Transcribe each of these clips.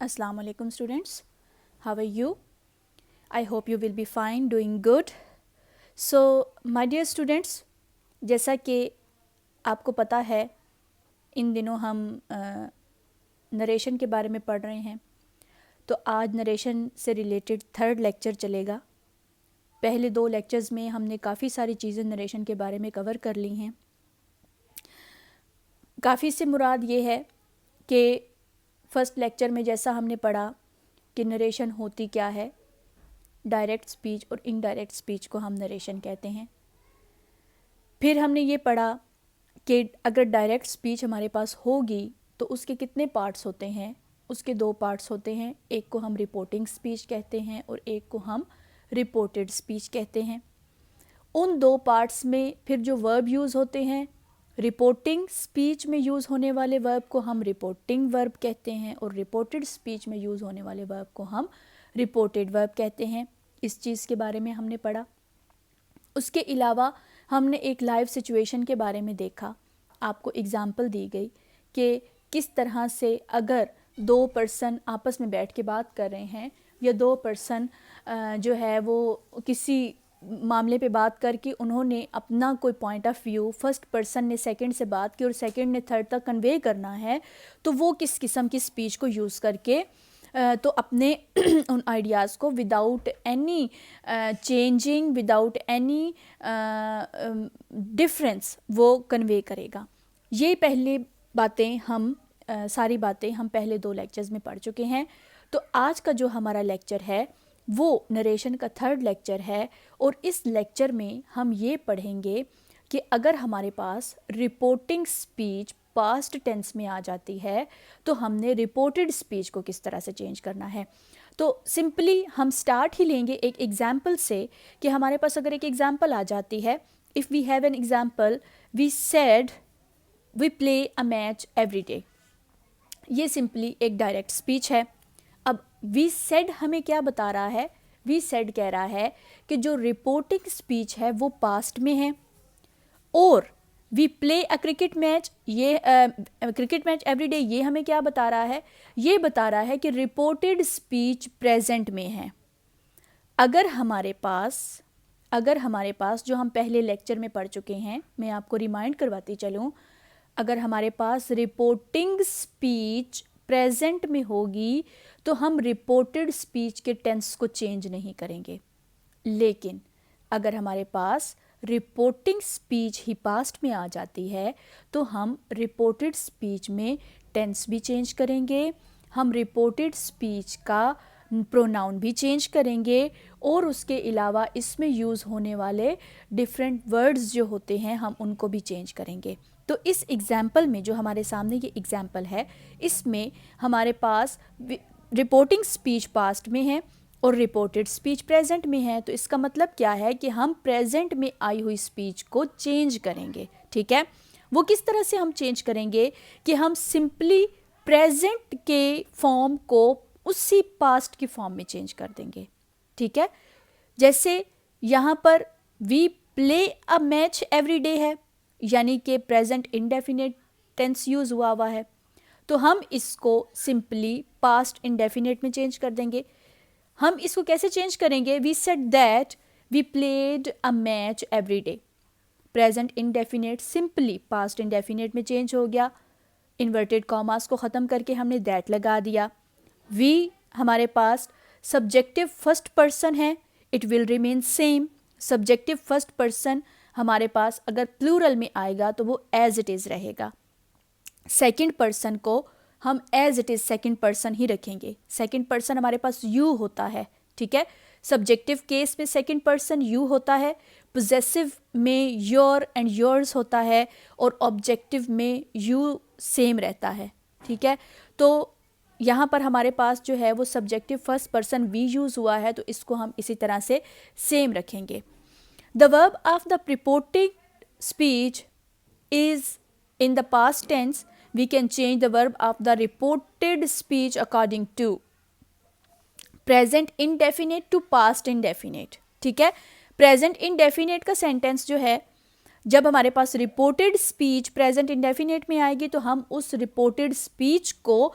Assalamu alaikum students. How are you? I hope you will be fine, doing good. So my dear students, जैसा कि आपको पता है इन दिनों हम नरेशन के बारे में पढ़ रहे हैं, तो आज नरेशन से रिलेटेड थर्ड लेक्चर चलेगा। पहले 2 लेक्चर्स में हमने काफ़ी सारी चीज़ें नरेशन के बारे में कवर कर ली हैं। काफ़ी से मुराद ये है कि फ़र्स्ट लेक्चर में जैसा हमने पढ़ा कि नरेशन होती क्या है, डायरेक्ट स्पीच और इनडायरेक्ट स्पीच को हम नरेशन कहते हैं। फिर हमने ये पढ़ा कि अगर डायरेक्ट स्पीच हमारे पास होगी तो उसके कितने पार्ट्स होते हैं। उसके 2 पार्ट्स होते हैं, एक को हम रिपोर्टिंग स्पीच कहते हैं और एक को हम रिपोर्टेड स्पीच कहते हैं। उन 2 पार्ट्स में फिर जो वर्ब यूज़ होते हैं, रिपोर्टिंग स्पीच में यूज़ होने वाले वर्ब को हम रिपोर्टिंग वर्ब कहते हैं और रिपोर्टेड स्पीच में यूज़ होने वाले वर्ब को हम रिपोर्टेड वर्ब कहते हैं। इस चीज़ के बारे में हमने पढ़ा। उसके अलावा हमने एक लाइव सिचुएशन के बारे में देखा। आपको एग्ज़ाम्पल दी गई कि किस तरह से अगर 2 पर्सन आपस में बैठ के बात कर रहे हैं या 2 पर्सन जो है वो किसी मामले पे बात करके उन्होंने अपना कोई point of view first person ने सेकंड से बात की और सेकंड ने थर्ड तक कन्वे करना है, तो वो किस किस्म की स्पीच को यूज़ करके तो अपने उन आइडियाज़ को without any changing, without any difference वो कन्वे करेगा। ये पहले बातें हम सारी बातें हम पहले 2 लेक्चर्स में पढ़ चुके हैं। तो आज का जो हमारा लेक्चर है वो नरेशन का थर्ड लेक्चर है और इस लेक्चर में हम ये पढ़ेंगे कि अगर हमारे पास रिपोर्टिंग स्पीच पास्ट टेंस में आ जाती है तो हमने रिपोर्टेड स्पीच को किस तरह से चेंज करना है। तो सिंपली हम स्टार्ट ही लेंगे एक एग्जाम्पल से कि हमारे पास अगर एक एग्जाम्पल आ जाती है, if we have an example, we said we play a match every day. ये सिंपली एक डायरेक्ट स्पीच है। अब वी सेड हमें क्या बता रहा है? वी सेड कह रहा है कि जो रिपोर्टिंग स्पीच है वो पास्ट में है और we play a cricket match, ये क्रिकेट मैच एवरी डे, ये हमें क्या बता रहा है? ये बता रहा है कि रिपोर्टेड स्पीच प्रेजेंट में है। अगर हमारे पास जो हम पहले लेक्चर में पढ़ चुके हैं, मैं आपको रिमाइंड करवाती चलूँ, अगर हमारे पास रिपोर्टिंग स्पीच प्रेजेंट में होगी तो हम रिपोर्टेड स्पीच के टेंस को चेंज नहीं करेंगे। लेकिन अगर हमारे पास रिपोर्टिंग स्पीच ही पास्ट में आ जाती है तो हम रिपोर्टेड स्पीच में टेंस भी चेंज करेंगे, हम रिपोर्टेड स्पीच का प्रोनाउन भी चेंज करेंगे और उसके अलावा इसमें यूज़ होने वाले डिफरेंट वर्ड्स जो होते हैं हम उनको भी चेंज करेंगे। तो इस एग्ज़ाम्पल में जो हमारे सामने ये एग्ज़ाम्पल है, इसमें हमारे पास रिपोर्टिंग स्पीच पास्ट में है और रिपोर्टेड स्पीच प्रेजेंट में है। तो इसका मतलब क्या है कि हम प्रेजेंट में आई हुई स्पीच को चेंज करेंगे। ठीक है, वो किस तरह से हम चेंज करेंगे कि हम सिंपली प्रेजेंट के फॉर्म को उसी पास्ट की फॉर्म में चेंज कर देंगे। ठीक है, जैसे यहाँ पर we play a match every day है, यानी कि प्रेजेंट इंडेफिनिट टेंस यूज़ हुआ है, तो हम इसको सिंपली पास्ट इंडेफिनिट में चेंज कर देंगे। हम इसको कैसे चेंज करेंगे? We said that we played a match every day. Present indefinite simply past indefinite में चेंज हो गया। इन्वर्टेड कॉमास को ख़त्म करके हमने दैट लगा दिया। वी हमारे पास सब्जेक्टिव फर्स्ट पर्सन है, it will remain same. Subjective first person हमारे पास अगर प्लूरल में आएगा तो वो एज इट इज़ रहेगा। सेकंड पर्सन को हम as it is second person ही रखेंगे। सेकंड पर्सन हमारे पास यू होता है। ठीक है, सब्जेक्टिव केस में सेकंड पर्सन यू होता है, पोजेसिव में योर एंड योर्स होता है और ऑब्जेक्टिव में यू सेम रहता है। ठीक है, तो यहाँ पर हमारे पास जो है वो subjective first person we use हुआ है, तो इसको हम इसी तरह से सेम रखेंगे। The verb of the reporting speech is in the past tense. We can change the verb of the reported speech according to present indefinite to past indefinite. ठीक है, present indefinite का सेंटेंस जो है, जब हमारे पास reported speech present indefinite में आएगी तो हम उस रिपोर्टेड स्पीच को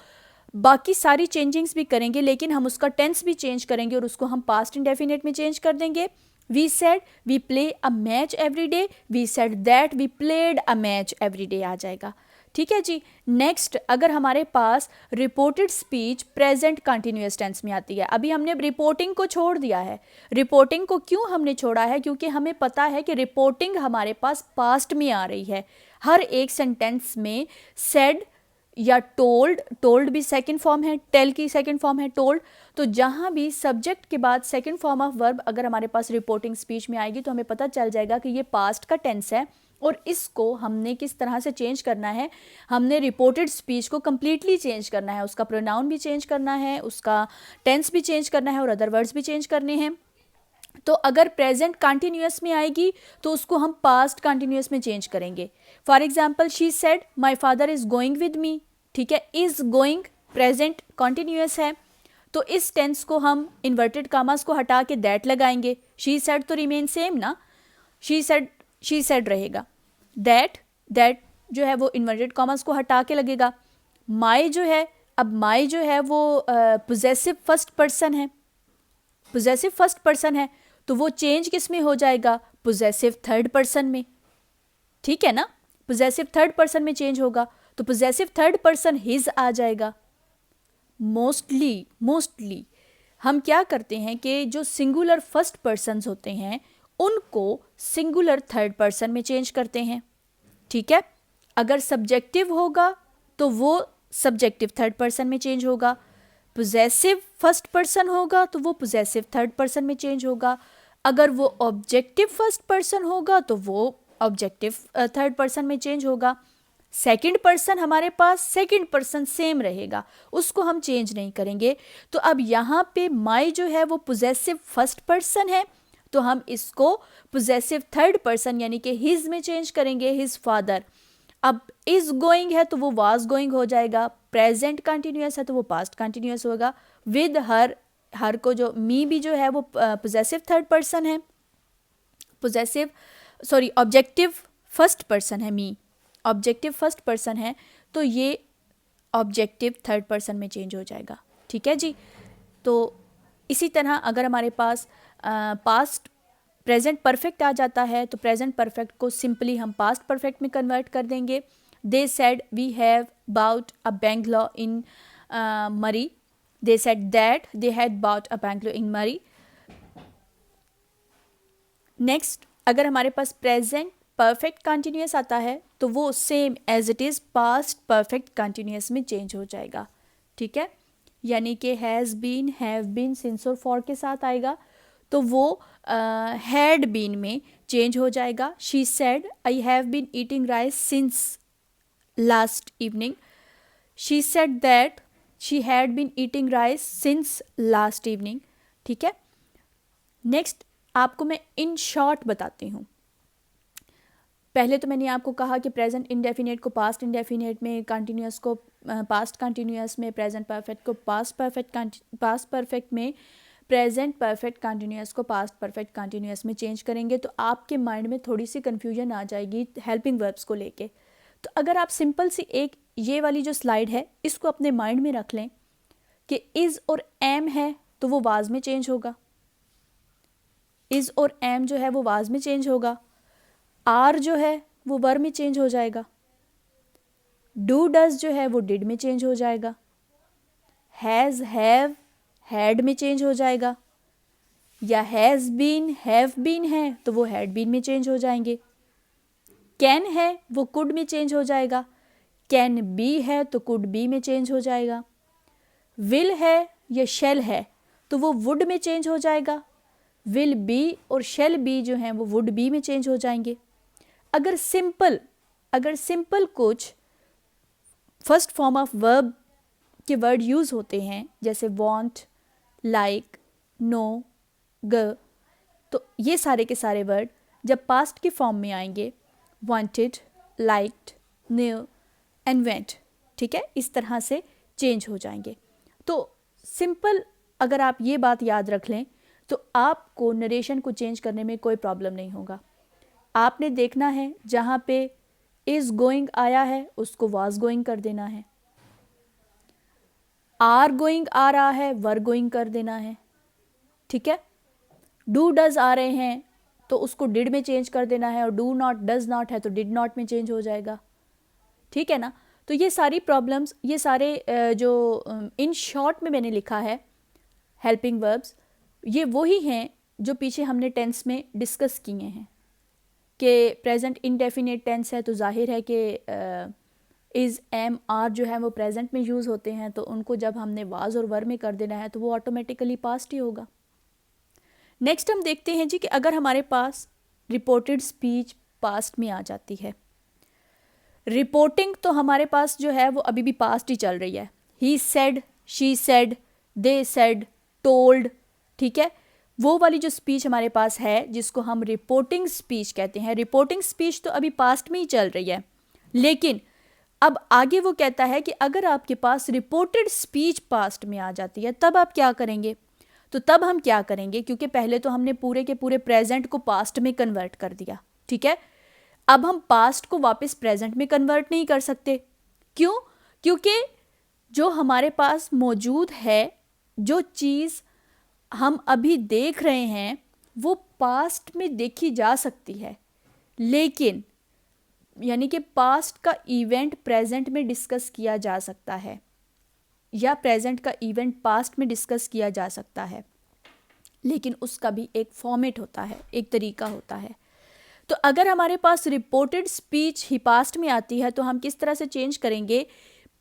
बाकी सारी चेंजिंग्स भी करेंगे, लेकिन हम उसका टेंस भी चेंज करेंगे और उसको हम पास्ट इंडेफिनिट में चेंज कर देंगे. We said we play a match every day, we said that we played a match every day आ जाएगा. ठीक है जी. नेक्स्ट, अगर हमारे पास reported speech present continuous tense में आती है. अभी हमने रिपोर्टिंग को छोड़ दिया है. रिपोर्टिंग को क्यों हमने छोड़ा है? क्योंकि हमें पता है कि रिपोर्टिंग हमारे पास पास्ट में आ रही है. हर एक सेंटेंस में सेड या टोल्ड, टोल्ड भी सेकंड फॉर्म है, टेल की सेकंड फॉर्म है टोल्ड. तो जहाँ भी सब्जेक्ट के बाद सेकंड फॉर्म ऑफ वर्ब अगर हमारे पास रिपोर्टिंग स्पीच में आएगी तो हमें पता चल जाएगा कि ये पास्ट का टेंस है. और इसको हमने किस तरह से चेंज करना है? हमने रिपोर्टेड स्पीच को कम्प्लीटली चेंज करना है. उसका प्रोनाउन भी चेंज करना है, उसका टेंस भी चेंज करना है और अदर वर्ड्स भी चेंज करने हैं. तो अगर प्रेजेंट कंटिन्यूअस में आएगी तो उसको हम पास्ट कंटिन्यूअस में चेंज करेंगे. For example, she said my father is going with me. ठीक है, इज गोइंग प्रेजेंट कंटिन्यूअस है, तो इस टेंस को हम इन्वर्टेड कामास को हटा के दैट लगाएंगे. शी सेड तो रिमेन सेम ना, शी सेड रहेगा. दैट जो है वो इन्वर्टेड कॉमर्स को हटा के लगेगा. माई जो है, अब माई जो है वो पोजेसिव फर्स्ट पर्सन है, पोजेसिव फर्स्ट पर्सन है, तो वो चेंज किस में हो जाएगा? पोजेसिव थर्ड पर्सन में. ठीक है ना, पोजेसिव थर्ड पर्सन में चेंज होगा, तो पोजेसिव थर्ड पर्सन हिज आ जाएगा. मोस्टली हम क्या करते हैं कि जो सिंगुलर फर्स्ट पर्सन्स होते हैं उनको सिंगुलर थर्ड पर्सन में चेंज करते हैं. ठीक है, अगर सब्जेक्टिव होगा तो वो सब्जेक्टिव थर्ड पर्सन में चेंज होगा. पोजेसिव फर्स्ट पर्सन होगा तो वो पोजेसिव थर्ड पर्सन में चेंज होगा. अगर वो ऑब्जेक्टिव फर्स्ट पर्सन होगा तो वो ऑब्जेक्टिव थर्ड पर्सन में चेंज होगा. सेकंड पर्सन हमारे पास सेकंड पर्सन सेम रहेगा, उसको हम चेंज नहीं करेंगे. तो अब यहाँ पे माई जो है वो पोजेसिव फर्स्ट पर्सन है, तो हम इसको पोजेसिव थर्ड पर्सन यानी कि हिज में चेंज करेंगे, हिज फादर. अब इज गोइंग है तो वो वाज गोइंग हो जाएगा. प्रेजेंट कंटिन्यूअस है तो वो पास्ट कंटिन्यूअस होगा. विद हर को जो मी भी जो है वो पोजेसिव थर्ड पर्सन है, ऑब्जेक्टिव फर्स्ट पर्सन है. मी ऑब्जेक्टिव फर्स्ट पर्सन है, तो ये ऑब्जेक्टिव थर्ड पर्सन में चेंज हो जाएगा. ठीक है जी. तो इसी तरह अगर हमारे पास पास्ट प्रेजेंट परफेक्ट आ जाता है तो प्रेजेंट परफेक्ट को सिंपली हम पास्ट परफेक्ट में कन्वर्ट कर देंगे. They said we have bought a bungalow in Murree. They said that they had bought a bungalow in Murree. Next, अगर हमारे पास प्रेजेंट परफेक्ट कंटिन्यूअस आता है तो वो same as it is past perfect continuous में चेंज हो जाएगा. ठीक है, यानी कि has been, have been, since और फॉर के साथ आएगा तो वो हैड बीन में चेंज हो जाएगा. She said I have been eating rice since last evening. She said that she had been eating rice since last evening. ठीक है. नेक्स्ट, आपको मैं इन शॉर्ट बताती हूँ. पहले तो मैंने आपको कहा कि प्रेजेंट इंडेफिनिट को पास्ट इंडेफिनिट में, कंटिन्यूअस को पास्ट कंटिन्यूअस में, प्रेजेंट परफेक्ट को पास्ट परफेक्ट में, प्रेजेंट परफेक्ट कंटिन्यूअस को पास्ट परफेक्ट कंटिन्यूअस में चेंज करेंगे. तो आपके माइंड में थोड़ी सी कन्फ्यूजन आ जाएगी हेल्पिंग वर्ब्स को लेके. तो अगर आप सिंपल सी एक ये वाली जो स्लाइड है इसको अपने माइंड में रख लें कि इज़ और एम है तो वो वाज में चेंज होगा. इज़ और एम जो है वो वाज में चेंज होगा. आर जो है वो वर में चेंज हो जाएगा. डू डज जो है वो डिड में चेंज हो जाएगा. हैज़, हैव, हैड में चेंज हो जाएगा. या हैज़ बीन, हैव बीन है तो वो हैड बीन में चेंज हो जाएंगे. कैन है वो कुड में चेंज हो जाएगा. कैन बी है तो कुड बी में चेंज हो जाएगा. विल है या शेल है तो वो वुड में चेंज हो जाएगा. विल बी और शेल बी जो हैं वो वुड बी में चेंज हो जाएंगे. अगर सिंपल कुछ फर्स्ट फॉर्म ऑफ वर्ब के वर्ड यूज़ होते हैं जैसे वांट, लाइक, नो, ग, तो ये सारे के सारे वर्ड जब पास्ट की फॉर्म में आएंगे, wanted, liked, new and went, ठीक है, इस तरह से चेंज हो जाएंगे. तो सिंपल अगर आप ये बात याद रख लें तो आपको नरेशन को चेंज करने में कोई प्रॉब्लम नहीं होगा. आपने देखना है जहाँ पे इज़ गोइंग आया है उसको वाज गोइंग कर देना है. आर गोइंग आ रहा है, वर गोइंग कर देना है, ठीक है। डू डज आ रहे हैं तो उसको डिड में चेंज कर देना है, और डू नॉट डज नॉट है तो डिड नॉट में चेंज हो जाएगा, ठीक है ना। तो ये सारी प्रॉब्लम्स, ये सारे जो इन शॉर्ट में मैंने लिखा है हेल्पिंग वर्ब्स, ये वही हैं जो पीछे हमने टेंस में डिस्कस किए हैं कि प्रेजेंट इंडेफिनिट टेंस है तो जाहिर है कि इज़, एम, आर जो है वो प्रेजेंट में यूज़ होते हैं, तो उनको जब हमने वाज और वर में कर देना है तो वो ऑटोमेटिकली पास्ट ही होगा। नेक्स्ट हम देखते हैं जी कि अगर हमारे पास रिपोर्टेड स्पीच पास्ट में आ जाती है, रिपोर्टिंग तो हमारे पास जो है वो अभी भी पास्ट ही चल रही है, he said, she said, they said, told, ठीक है। वो वाली जो स्पीच हमारे पास है जिसको हम रिपोर्टिंग स्पीच कहते हैं, रिपोर्टिंग स्पीच तो अभी पास्ट में ही चल रही है, लेकिन अब आगे वो कहता है कि अगर आपके पास रिपोर्टेड स्पीच पास्ट में आ जाती है तब आप क्या करेंगे। तो तब हम क्या करेंगे, क्योंकि पहले तो हमने पूरे के पूरे प्रेजेंट को पास्ट में कन्वर्ट कर दिया, ठीक है। अब हम पास्ट को वापस प्रेजेंट में कन्वर्ट नहीं कर सकते, क्यों? क्योंकि जो हमारे पास मौजूद है, जो चीज़ हम अभी देख रहे हैं वो पास्ट में देखी जा सकती है, लेकिन यानी कि पास्ट का इवेंट प्रेजेंट में डिस्कस किया जा सकता है, या प्रेजेंट का इवेंट पास्ट में डिस्कस किया जा सकता है, लेकिन उसका भी एक फॉर्मेट होता है, एक तरीका होता है। तो अगर हमारे पास रिपोर्टेड स्पीच ही पास्ट में आती है तो हम किस तरह से चेंज करेंगे,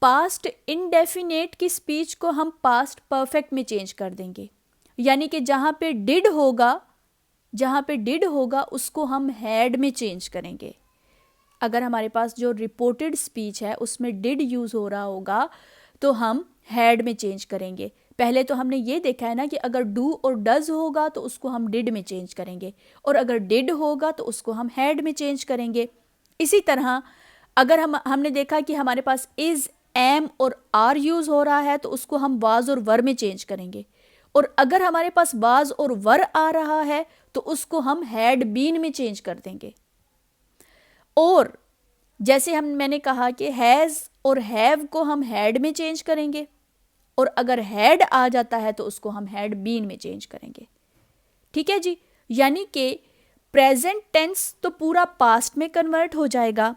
पास्ट इनडेफिनेट की स्पीच को हम पास्ट परफेक्ट में चेंज कर देंगे, यानी कि जहाँ पे डिड होगा उसको हम हैड में चेंज करेंगे। अगर हमारे पास जो रिपोर्टेड स्पीच है उसमें डिड यूज़ हो रहा होगा तो हम हैड में चेंज करेंगे। पहले तो हमने ये देखा है ना कि अगर डू और डज होगा तो उसको हम डिड में चेंज करेंगे, और अगर डिड होगा तो उसको हम हैड में चेंज करेंगे। इसी तरह अगर हमने देखा कि हमारे पास इज़, एम और आर यूज़ हो रहा है तो उसको हम वाज और वर में चेंज करेंगे, और अगर हमारे पास वाज और वर आ रहा है तो उसको हम हैड बीन में चेंज कर देंगे। और जैसे मैंने कहा कि हैज़ और हैव को हम हैड में चेंज करेंगे, और अगर हैड आ जाता है तो उसको हम हैड बीन में चेंज करेंगे, ठीक है जी। यानी कि प्रेजेंट टेंस तो पूरा पास्ट में कन्वर्ट हो जाएगा,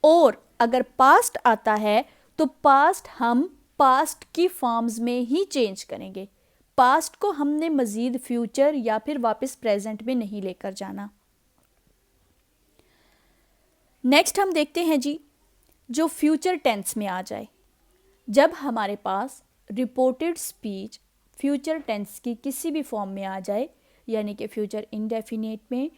और अगर पास्ट आता है तो पास्ट हम पास्ट की फॉर्म्स में ही चेंज करेंगे। पास्ट को हमने मज़ीद फ्यूचर या फिर वापस प्रेजेंट में नहीं लेकर जाना। नेक्स्ट हम देखते हैं जी, जो फ्यूचर टेंस में आ जाए, जब हमारे पास रिपोर्टेड स्पीच फ्यूचर टेंस की किसी भी फॉर्म में आ जाए, यानी कि फ्यूचर इंडेफिनिट में,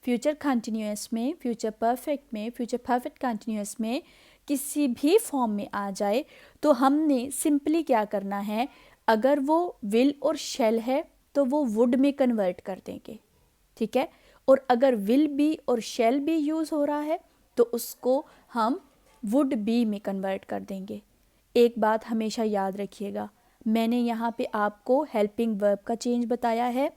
फ्यूचर कंटिन्यूअस में, फ्यूचर परफेक्ट में, फ्यूचर परफेक्ट कंटिन्यूअस में, किसी भी फॉर्म में आ जाए, तो हमने सिंपली क्या करना है, अगर वो विल और शैल है तो वो वुड में कन्वर्ट कर देंगे, ठीक है। और अगर विल बी और शैल बी यूज़ हो रहा है तो उसको हम वुड बी में कन्वर्ट कर देंगे। एक बात हमेशा याद रखिएगा, मैंने यहाँ पे आपको हेल्पिंग वर्ब का चेंज बताया है,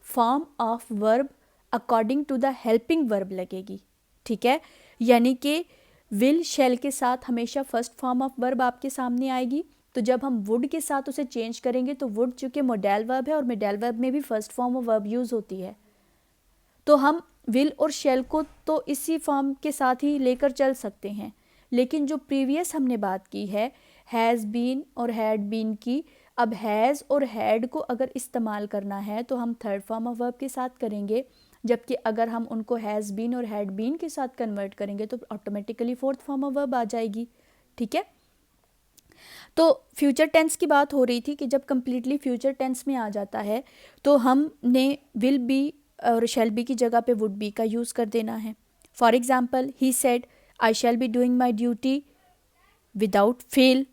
form of verb according to the helping verb लगेगी, ठीक है। यानी कि विल शैल के साथ हमेशा फर्स्ट फॉर्म ऑफ वर्ब आपके सामने आएगी, तो जब हम वुड के साथ उसे चेंज करेंगे तो वुड चूँकि मॉडेल वर्ब है और मॉडेल वर्ब में भी first form of verb use होती है, तो हम विल और शैल को तो इसी फॉर्म के साथ ही लेकर चल सकते हैं, लेकिन जो प्रीवियस हमने बात की है हैज़ बीन और हैड बीन की, अब हैज़ और हैड को अगर इस्तेमाल करना है तो हम थर्ड फॉर्म ऑफ वर्ब के साथ करेंगे, जबकि अगर हम उनको हैज़ बीन और हैड बीन के साथ कन्वर्ट करेंगे तो automatically fourth form of verb आ जाएगी, ठीक है। तो फ्यूचर टेंस की बात हो रही थी कि जब कम्प्लीटली फ्यूचर टेंस में आ जाता है तो हमने विल बी और शैल बी की जगह पे वुड बी का यूज़ कर देना है। For example, he said I shall be doing my duty without fail,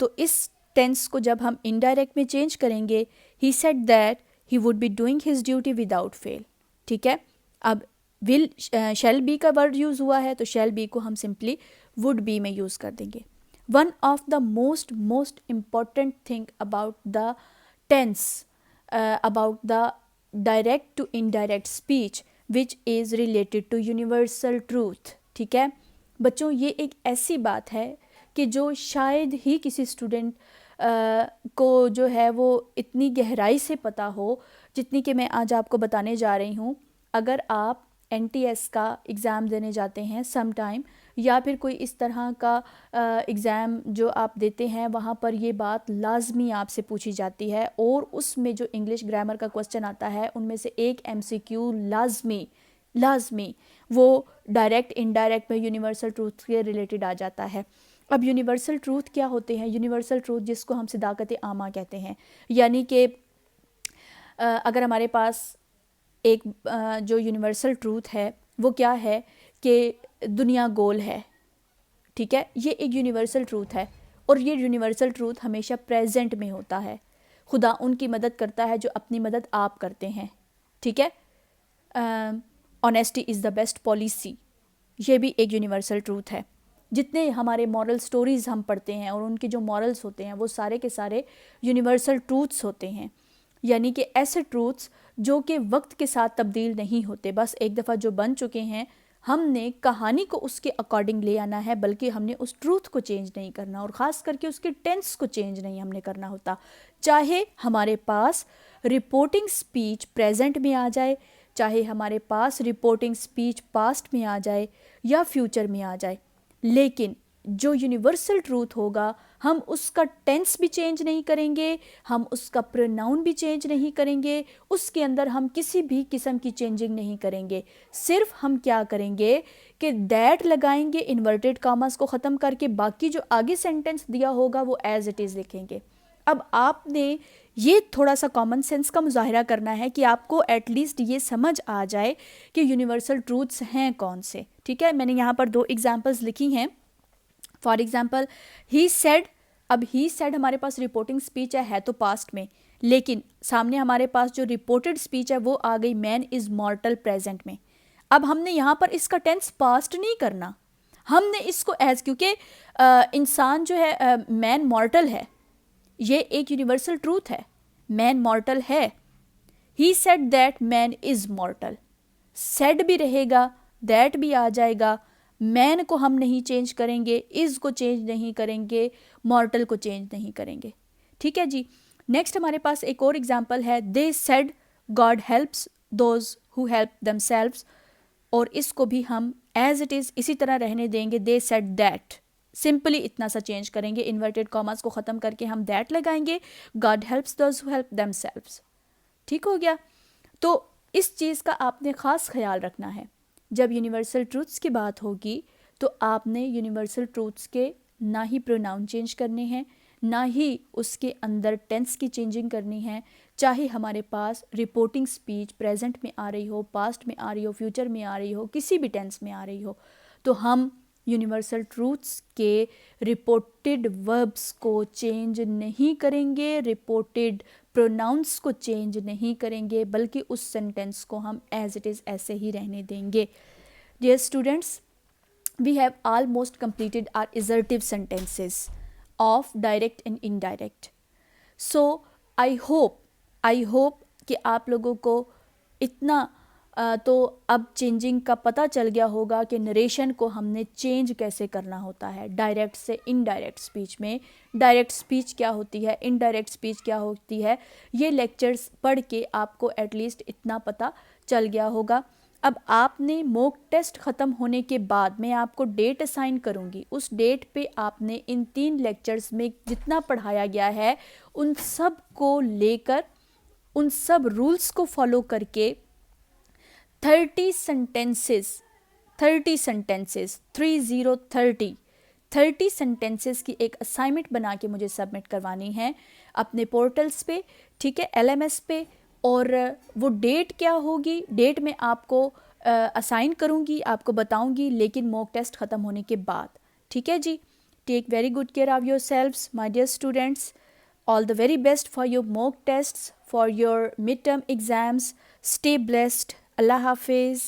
तो इस टेंस को जब हम इनडायरेक्ट में चेंज करेंगे, he said that he would be doing his duty without fail, ठीक है। अब विल शैल बी का वर्ड यूज़ हुआ है तो शैल बी को हम सिंपली वुड बी में यूज़ कर देंगे। One of the most important thing about the tense, about the direct to indirect speech which is related to universal truth, ठीक है बच्चों। ये एक ऐसी बात है कि जो शायद ही किसी स्टूडेंट को जो है वो इतनी गहराई से पता हो जितनी कि मैं आज आपको बताने जा रही हूँ। अगर आप NTS का एग्ज़ाम देने जाते हैं सम टाइम, या फिर कोई इस तरह का एग्ज़ाम जो आप देते हैं, वहाँ पर ये बात लाजमी आपसे पूछी जाती है, और उसमें जो इंग्लिश ग्रामर का क्वेश्चन आता है उनमें से एक MCQ लाजमी वो डायरेक्ट इनडायरेक्ट में यूनिवर्सल ट्रूथ के रिलेटेड आ जाता है। अब यूनिवर्सल ट्रूथ क्या होते हैं? यूनिवर्सल ट्रूथ जिसको हम सिदाकत आमा कहते हैं, यानी कि अगर हमारे पास एक जो यूनिवर्सल ट्रूथ है वो क्या है कि दुनिया गोल है, ठीक है, ये एक यूनिवर्सल ट्रूथ है, और ये यूनिवर्सल ट्रूथ हमेशा प्रेजेंट में होता है। खुदा उनकी मदद करता है जो अपनी मदद आप करते हैं, ठीक है। Honesty is the best policy, ये भी एक यूनिवर्सल ट्रूथ है। जितने हमारे मॉरल स्टोरीज़ हम पढ़ते हैं और उनके जो मॉरल्स होते हैं वो सारे के सारे यूनिवर्सल ट्रूथ्स होते हैं, यानी कि ऐसे ट्रूथ्स जो कि वक्त के साथ तब्दील नहीं होते। बस एक दफ़ा जो बन चुके हैं, हमने कहानी को उसके अकॉर्डिंग ले आना है, बल्कि हमने उस ट्रूथ को चेंज नहीं करना, और ख़ास करके उसके टेंस को चेंज नहीं हमने करना होता। चाहे हमारे पास रिपोर्टिंग स्पीच प्रेजेंट में आ जाए, चाहे हमारे पास रिपोर्टिंग स्पीच पास्ट में आ जाए या फ्यूचर में आ जाए, लेकिन जो यूनिवर्सल ट्रूथ होगा हम उसका टेंस भी चेंज नहीं करेंगे, हम उसका प्रोनाउन भी चेंज नहीं करेंगे, उसके अंदर हम किसी भी किस्म की चेंजिंग नहीं करेंगे। सिर्फ हम क्या करेंगे कि दैट लगाएंगे, इन्वर्टेड कॉमास को ख़त्म करके, बाकी जो आगे सेंटेंस दिया होगा वो एज इट इज़ लिखेंगे। अब आपने ये थोड़ा सा कॉमन सेंस का मुजाहिरा करना है कि आपको एटलीस्ट ये समझ आ जाए कि यूनिवर्सल ट्रूथ्स हैं कौन से, ठीक है। मैंने यहाँ पर 2 एग्जांपल्स लिखी हैं। फॉर एग्जाम्पल ही सेड, अब ही सेड हमारे पास रिपोर्टिंग स्पीच है तो पास्ट में, लेकिन सामने हमारे पास जो रिपोर्टेड स्पीच है वो आ गई मैन इज़ मॉर्टल प्रेजेंट में। अब हमने यहाँ पर इसका टेंस पास्ट नहीं करना, हमने इसको एज, क्योंकि इंसान जो है मैन मॉर्टल है, ये एक यूनिवर्सल ट्रूथ है, मैन मॉर्टल है। ही said that man is मॉर्टल, said भी रहेगा, दैट भी आ जाएगा, मैन को हम नहीं चेंज करेंगे, इज़ को चेंज नहीं करेंगे, मॉर्टल को चेंज नहीं करेंगे, ठीक है जी। नेक्स्ट हमारे पास एक और एग्जांपल है, they said God helps those who help themselves, और इसको भी हम एज इट इज़ इसी तरह रहने देंगे, दे सेड दैट, सिंपली इतना सा चेंज करेंगे, इन्वर्टेड कॉमास को ख़त्म करके हम दैट लगाएंगे, God helps those who help themselves, ठीक हो गया। तो इस चीज़ का आपने ख़ास ख्याल रखना है, जब यूनिवर्सल ट्रूथ्स की बात होगी तो आपने यूनिवर्सल ट्रूथ्स के ना ही प्रोनाउन चेंज करने हैं, ना ही उसके अंदर टेंस की चेंजिंग करनी है, चाहे हमारे पास रिपोर्टिंग स्पीच प्रेजेंट में आ रही हो, पास्ट में आ रही हो, फ्यूचर में आ रही हो, किसी भी टेंस में आ रही हो, तो हम यूनिवर्सल ट्रूथ्स के रिपोर्टेड वर्ब्स को चेंज नहीं करेंगे, रिपोर्टेड प्रोनाउंस को चेंज नहीं करेंगे, बल्कि उस सेंटेंस को हम एज इट इज़ ऐसे ही रहने देंगे। Dear students, we have almost completed our assertive sentences of direct and indirect. So I hope कि आप लोगों को इतना तो अब चेंजिंग का पता चल गया होगा कि नरेशन को हमने चेंज कैसे करना होता है, डायरेक्ट से इनडायरेक्ट स्पीच में। डायरेक्ट स्पीच क्या होती है, इनडायरेक्ट स्पीच क्या होती है, ये लेक्चर्स पढ़ के आपको एटलीस्ट इतना पता चल गया होगा। अब आपने मॉक टेस्ट ख़त्म होने के बाद मैं आपको डेट असाइन करूँगी, उस डेट पे आपने इन 3 लेक्चर्स में जितना पढ़ाया गया है उन सब को लेकर, उन सब रूल्स को फॉलो करके 30 सेंटेंसेस 30 सेंटेंसेस की एक असाइनमेंट बना के मुझे सबमिट करवानी है अपने पोर्टल्स पे, ठीक है, LMS पे। और वो डेट क्या होगी, डेट में आपको असाइन करूँगी, आपको बताऊँगी, लेकिन मॉक टेस्ट ख़त्म होने के बाद, ठीक है जी। Take very good care of your selves my dear students, all the very best for your mock tests, for your mid term exams, stay blessed, अल्लाह हाफिज़।